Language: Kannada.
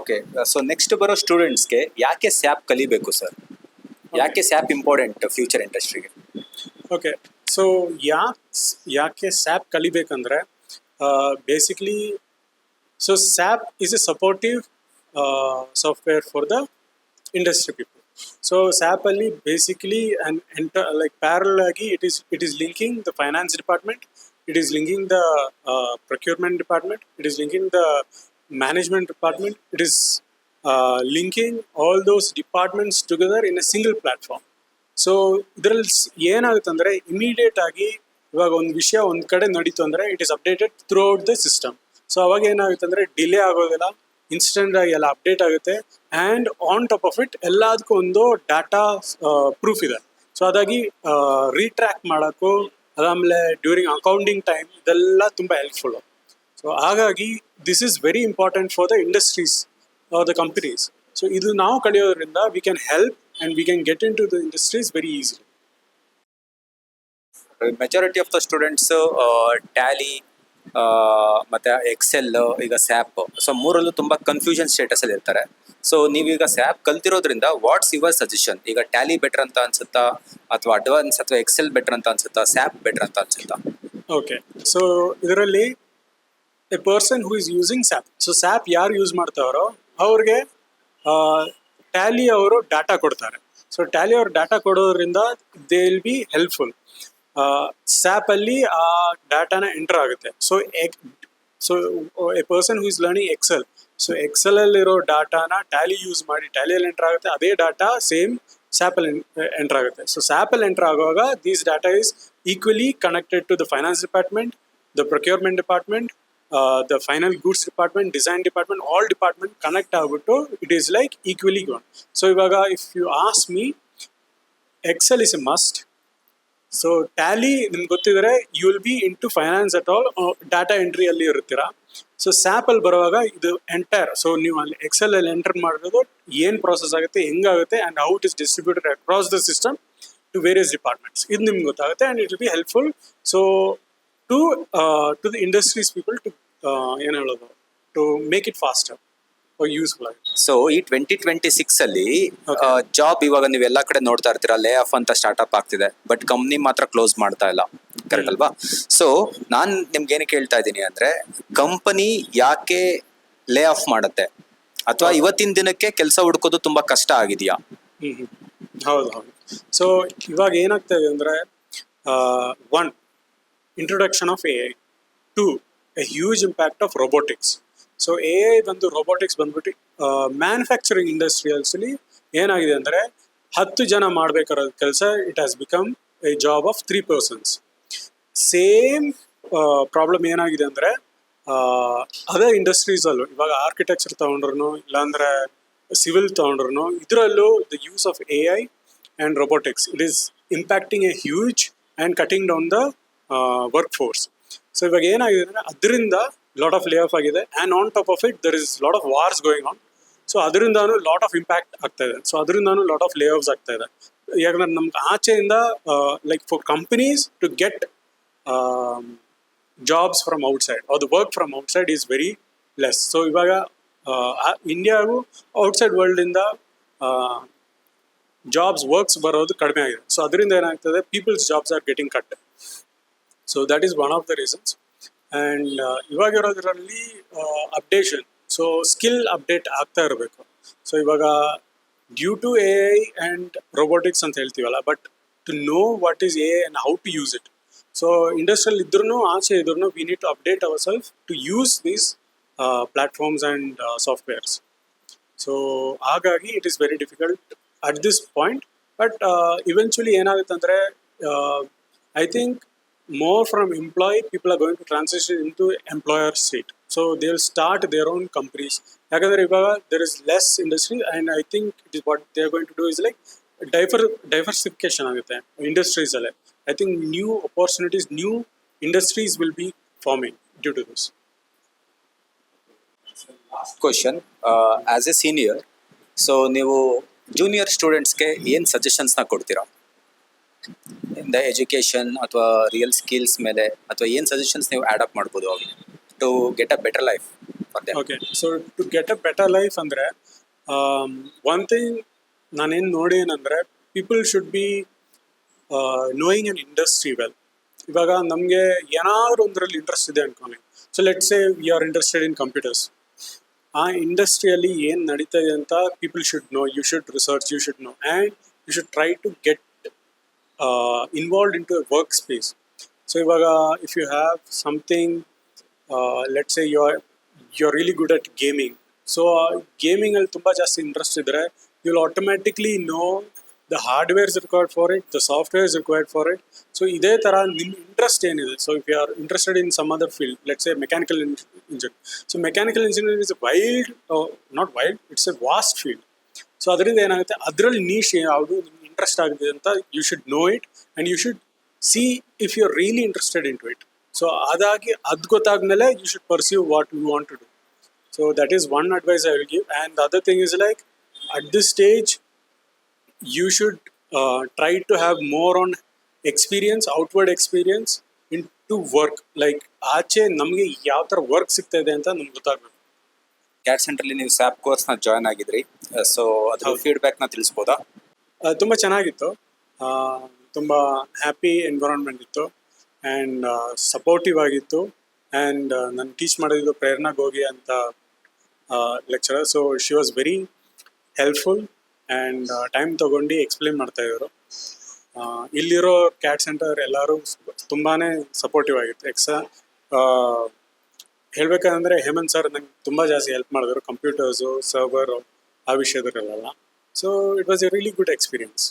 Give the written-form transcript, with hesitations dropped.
ಓಕೆ, ಸೊ ನೆಕ್ಸ್ಟ್ ಬರೋ ಸ್ಟೂಡೆಂಟ್ಸ್ಗೆ ಯಾಕೆ ಸ್ಯಾಪ್ ಕಲಿಬೇಕು ಸರ್? ಯಾಕೆ ಸ್ಯಾಪ್ ಇಂಪಾರ್ಟೆಂಟ್ ಫ್ಯೂಚರ್ ಇಂಡಸ್ಟ್ರಿಗೆ? ಓಕೆ, ಸೊ ಯಾಕೆ ಸ್ಯಾಪ್ ಕಲಿಬೇಕಂದ್ರೆ basically so SAP is a supportive software for the industry people. So ಸ್ಯಾಪಲ್ಲಿ ಬೇಸಿಕಲಿ ಲೈಕ್ ಪ್ಯಾರಲ್ ಆಗಿ it is linking the finance department, it is linking the procurement department, it is linking the management department, it is linking all those departments together in a single platform. So ಇದರಲ್ಲಿ ಏನಾಗುತ್ತೆ ಅಂದರೆ ಇಮಿಡಿಯೇಟ್ ಆಗಿ ಇವಾಗ ಒಂದು ವಿಷಯ ಒಂದು ಕಡೆ ನಡೀತು ಅಂದರೆ it is updated through out the system. So ಅವಾಗ ಏನಾಗುತ್ತೆ ಅಂದರೆ ಡಿಲೇ ಆಗೋದಿಲ್ಲ, ಇನ್ಸ್ಟೆಂಟ್ ಆಗಿ ಎಲ್ಲ ಅಪ್ಡೇಟ್ ಆಗುತ್ತೆ. And on top of it ಎಲ್ಲದಕ್ಕೂ ಒಂದು ಡಾಟಾ ಪ್ರೂಫ್ ಇದೆ. ಸೊ ಅದಾಗಿ ರೀಟ್ರ್ಯಾಕ್ ಮಾಡೋಕ್ಕೂ ಅದಾದಮೇಲೆ ಡ್ಯೂರಿಂಗ್ ಅಕೌಂಟಿಂಗ್ ಟೈಮ್ ಇದೆಲ್ಲ ತುಂಬ ಹೆಲ್ಪ್ಫುಲ್ಲು. ಸೊ ಹಾಗಾಗಿ this is very important for the industries or the companies. So ಇದು ನಾವು ಕಲಿಯೋದ್ರಿಂದ we can help and we can get into the industries very easily. Majority of the students Tally ಮತ್ತು ಎಕ್ಸೆಲ್, ಈಗ ಸ್ಯಾಪ್, ಸೊ ಮೂರಲ್ಲೂ ತುಂಬ ಕನ್ಫ್ಯೂಷನ್ ಸ್ಟೇಟಸಲ್ಲಿ ಇರ್ತಾರೆ. ಸೊ ನೀವೀಗ ಸ್ಯಾಪ್ ಕಲ್ತಿರೋದ್ರಿಂದ ವಾಟ್ಸ್ ಯುವರ್ ಸಜೆಷನ್? ಈಗ ಟ್ಯಾಲಿ ಬೆಟರ್ ಅಂತ ಅನ್ಸುತ್ತಾ, ಅಥವಾ ಅಡ್ವಾನ್ಸ್, ಅಥವಾ ಎಕ್ಸೆಲ್ ಬೆಟರ್ ಅಂತ ಅನ್ಸುತ್ತಾ, ಸ್ಯಾಪ್ ಬೆಟರ್ ಅಂತ ಅನ್ಸುತ್ತಾ? ಓಕೆ, ಸೊ ಇದರಲ್ಲಿ a person who is using SAP, so SAP ಯಾರು ಯೂಸ್ ಮಾಡ್ತಾರೋ ಅವ್ರಿಗೆ ಟ್ಯಾಲಿ ಅವರು ಡಾಟಾ ಕೊಡ್ತಾರೆ. ಸೊ ಟ್ಯಾಲಿ ಅವರು ಡಾಟಾ ಕೊಡೋದ್ರಿಂದ ದೇ ವಿಲ್ ಬಿ ಹೆಲ್ಪ್ಫುಲ್. ಸ್ಯಾಪಲ್ಲಿ ಆ ಡಾಟಾನ ಎಂಟರ್ ಆಗುತ್ತೆ. So a person who is learning Excel, so ಎಕ್ಸೆಲಲ್ಲಿರೋ ಡಾಟಾನ ಟ್ಯಾಲಿ ಯೂಸ್ ಮಾಡಿ ಟ್ಯಾಲಿಯಲ್ಲಿ ಎಂಟರ್ ಆಗುತ್ತೆ. ಅದೇ ಡಾಟಾ ಸೇಮ್ ಸ್ಯಾಪಲ್ಲಿ ಎಂಟರ್ ಆಗುತ್ತೆ. ಸೊ ಸ್ಯಾಪಲ್ಲಿ ಎಂಟರ್ ಆಗುವಾಗ these data is equally connected to the finance department, the procurement department, the final goods department, design department, all department connect ಆಗ್ಬಿಟ್ಟು it is like equally gone. So ಇವಾಗ if you ask me, Excel is a must. So Tally ನಿಮ್ಗೆ ಗೊತ್ತಿದ್ರೆ you will be into finance at all, data entry ಅಲ್ಲಿ ಇರ್ತೀರಾ. ಸೊ SAP ಅಲ್ಲಿ ಬರುವಾಗ ಇದು ಎಂಟೈರ್, ಸೊ ನೀವು ಅಲ್ಲಿ Excel ಅಲ್ಲಿ ಎಂಟರ್ ಮಾಡಿರೋದು ಏನು ಪ್ರಾಸೆಸ್ ಆಗುತ್ತೆ, ಹೆಂಗಾಗುತ್ತೆ, and how it is distributed across the system to various departments, ಇದು ನಿಮ್ಗೆ ಗೊತ್ತಾಗುತ್ತೆ. And it will be helpful so to the industries people to ಏನು ಹೇಳೋದು, to make it faster or useful. So ಈ 2026 ಅಲ್ಲಿ ಜಾಬ್ ಇವಾಗ ನೀವು ಎಲ್ಲ ಕಡೆ ನೋಡ್ತಾ ಇರ್ತೀರಾ, ಲೇ ಆಫ್ ಅಂತ ಸ್ಟಾರ್ಟ್ಅಪ್ ಆಗ್ತಿದೆ, ಬಟ್ ಕಂಪ್ನಿ ಮಾತ್ರ ಕ್ಲೋಸ್ ಮಾಡ್ತಾ ಇಲ್ಲ, ಕರೆಕ್ಟ್ ಅಲ್ವಾ? ಸೊ ನಾನು ನಿಮ್ಗೆ ಏನು ಕೇಳ್ತಾ ಇದ್ದೀನಿ ಅಂದ್ರೆ, ಕಂಪನಿ ಯಾಕೆ ಲೇ ಆಫ್ ಮಾಡುತ್ತೆ, ಅಥವಾ ಇವತ್ತಿನ ದಿನಕ್ಕೆ ಕೆಲಸ ಹುಡುಕೋದು ತುಂಬಾ ಕಷ್ಟ ಆಗಿದೆಯಾ? ಹೌದು ಹೌದು. ಸೊ ಇವಾಗ ಏನಾಗ್ತಾ ಇದೆ ಅಂದ್ರೆ, one, introduction of AI, two, a huge impact of robotics. So AI ಬಂದು robotics ಬಂದ್ಬಿಟ್ಟು ಮ್ಯಾನುಫ್ಯಾಕ್ಚರಿಂಗ್ ಇಂಡಸ್ಟ್ರಿಯಲ್ಸಲ್ಲಿ ಏನಾಗಿದೆ ಅಂದರೆ 10 ಜನ ಮಾಡಬೇಕಾದ ಕೆಲಸ it has become A job of 3 persons. Same problem ಏನಾಗಿದೆ ಅಂದರೆ ಅದೇ ಇಂಡಸ್ಟ್ರೀಸಲ್ಲೂ ಇವಾಗ ಆರ್ಕಿಟೆಕ್ಚರ್ ತೊಗೊಂಡ್ರು ಇಲ್ಲಾಂದರೆ ಸಿವಿಲ್ ತೊಗೊಂಡ್ರು ಇದರಲ್ಲೂ the use of AI and robotics, it is impacting a huge and cutting down the workforce. So ಇವಾಗ ಏನಾಗಿದೆ ಅಂದರೆ ಅದರಿಂದ ಲಾಟ್ ಆಫ್ ಲೇ ಆಫ್ ಆಗಿದೆ. And on top of it there is lot of wars going on. So ಅದರಿಂದಾನು ಲಾಟ್ ಆಫ್ ಇಂಪ್ಯಾಕ್ಟ್ ಆಗ್ತಾ ಇದೆ. ಸೊ ಅದರಿಂದಾನು ಲಾಟ್ ಆಫ್ ಲೇ ಆಫ್ಸ್ ಆಗ್ತಾ ಇದೆ. ಯಾಕಂದ್ರೆ ನಮ್ಗೆ ಆಚೆಯಿಂದ like for companies to get jobs from outside or the work from outside is very less. So ಇವಾಗ ಇಂಡಿಯಾಗೂ ಔಟ್ಸೈಡ್ ವರ್ಲ್ಡಿಂದ ಜಾಬ್ಸ್ ವರ್ಕ್ಸ್ ಬರೋದು ಕಡಿಮೆ ಆಗಿದೆ. ಸೊ ಅದರಿಂದ ಏನಾಗ್ತದೆ, peoples jobs are getting cut. So that is one of the reasons. And ಇವಾಗಿರೋದ್ರಲ್ಲಿ ಅಪ್ಡೇಷನ್, ಸೊ ಸ್ಕಿಲ್ ಅಪ್ಡೇಟ್ ಆಗ್ತಾ ಇರಬೇಕು. ಸೊ ಇವಾಗ due to AI and robotics ಅಂತ ಹೇಳ್ತೀವಲ್ಲ, but to know what is AI and how to use it. So industrial ಇದ್ರೂ ಆಚೆ ಇದ್ರೂ we need to update our self to use these platforms and softwares. So ಹಾಗಾಗಿ it is very difficult at this point. But eventually ಏನಾಗುತ್ತೆ ಅಂದರೆ, I think more from employee people are going to transition into employer seat. So they will start their own companies. Yakandre ivaga there is less industry, and I think it is what they are going to do is like diversification agutte industries alle. I think new opportunities, new industries will be forming due to this. Last question, as a senior, so ನೀವು ಜೂನಿಯರ್ ಸ್ಟೂಡೆಂಟ್ಸ್ಗೆ ಏನು ಸಜೆಷನ್ಸ್ನ ಕೊಡ್ತೀರಾ? ಇನ್ ದ ಎಜುಕೇಷನ್ ಅಥವಾ ರಿಯಲ್ ಸ್ಕಿಲ್ಸ್ ಮೇಲೆ, ಅಥವಾ ಏನು ಸಜೆಷನ್ಸ್ ನೀವು ಆ್ಯಡ್ ಅಪ್ ಮಾಡ್ಬೋದು ಅವ್ರಿಗೆ to get a better life ಪದ್ಯ. Okay, so to get a better life ಅಂದರೆ ಒನ್ ಥಿಂಗ್ ನಾನೇನು ನೋಡಿ ಏನಂದರೆ people should be knowing an industry well. ಇವಾಗ ನಮಗೆ ಏನಾದ್ರು ಒಂದರಲ್ಲಿ ಇಂಟ್ರೆಸ್ಟ್ ಇದೆ ಅನ್ಕೊಳ್ಳಿ. So let's say we are interested in computers. ಆ ಇಂಡಸ್ಟ್ರಿಯಲ್ಲಿ ಏನು ನಡೀತಾ ಇದೆ ಅಂತ people should know, you should research, you should know, and you should try to get involved in to a work space. So ಇವಾಗ if you have something, let's say you are really good at gaming. So ಗೇಮಿಂಗಲ್ಲಿ ತುಂಬ ಜಾಸ್ತಿ ಇಂಟ್ರೆಸ್ಟ್ ಇದ್ದರೆ you will automatically know the hardware is required for it, the software is required for it. So ಇದೇ ಥರ ನಿಮ್ಮ ಇಂಟ್ರೆಸ್ಟ್ ಏನಿದೆ, so if you are interested in some other field, let's say mechanical engineering. So mechanical engineering is wild, not wild, it's a vast field. So ಅದರಿಂದ ಏನಾಗುತ್ತೆ, ಅದರಲ್ಲಿ ನೀಶ್ ಯಾವುದು ನಿಮ್ಗೆ ಇಂಟ್ರೆಸ್ಟ್ ಆಗಿದೆ ಅಂತ you should know it, and you should see if you are really interested in to it. So ಅದು ಗೊತ್ತಾದ್ಮೇಲೆ you should pursue what you want to do. So that is one advice I will give. And the other thing is like, at this stage, you should try to have more on experience, outward experience into work. Like, ಆಚೆ ನಮಗೆ ಯಾವ ಥರ ವರ್ಕ್ ಸಿಗ್ತಾ ಇದೆ ಅಂತ ನಮ್ಗೆ ಗೊತ್ತಾಗಬೇಕು. ಕ್ಯಾಟ್ ಸೆಂಟ್ರಲ್ಲಿ ನೀವು ಸ್ಯಾಪ್ ಕೋರ್ಸ್ನ ಜಾಯ್ನ್ ಆಗಿದ್ರಿ, ಸೊ ಅದ್ರ ಹೌದು. ಫೀಡ್ಬ್ಯಾಕ್ನ ತಿಳಿಸ್ಬೋದಾ? ತುಂಬ ಚೆನ್ನಾಗಿತ್ತು, ತುಂಬ ಹ್ಯಾಪಿ ಎನ್ವಿರಾನ್ಮೆಂಟ್ ಇತ್ತು, ಆ್ಯಂಡ್ ಸಪೋರ್ಟಿವ್ ಆಗಿತ್ತು. ಆ್ಯಂಡ್ ನಾನು ಟೀಚ್ ಮಾಡಿದ್ದು ಪ್ರೇರಣಾ ಗೋಗಿ ಅಂತ lecturer. So she was very helpful and time ತೊಗೊಂಡು ಎಕ್ಸ್ಪ್ಲೇನ್ ಮಾಡ್ತಾಯಿದ್ರು. ಇಲ್ಲಿರೋ ಕ್ಯಾಟ್ ಸೆಂಟರ್ ಎಲ್ಲರೂ ತುಂಬಾ ಸಪೋರ್ಟಿವ್ ಆಗಿತ್ತು. ಹೇಳ್ಬೇಕಂದ್ರೆ ಹೇಮಂತ್ ಸರ್ ನಂಗೆ ತುಂಬ ಜಾಸ್ತಿ ಹೆಲ್ಪ್ ಮಾಡಿದ್ರು, ಕಂಪ್ಯೂಟರ್ಸು, ಸರ್ವರು, ಆ ವಿಷಯದಲ್ಲೆಲ್ಲ. So it was a really good experience.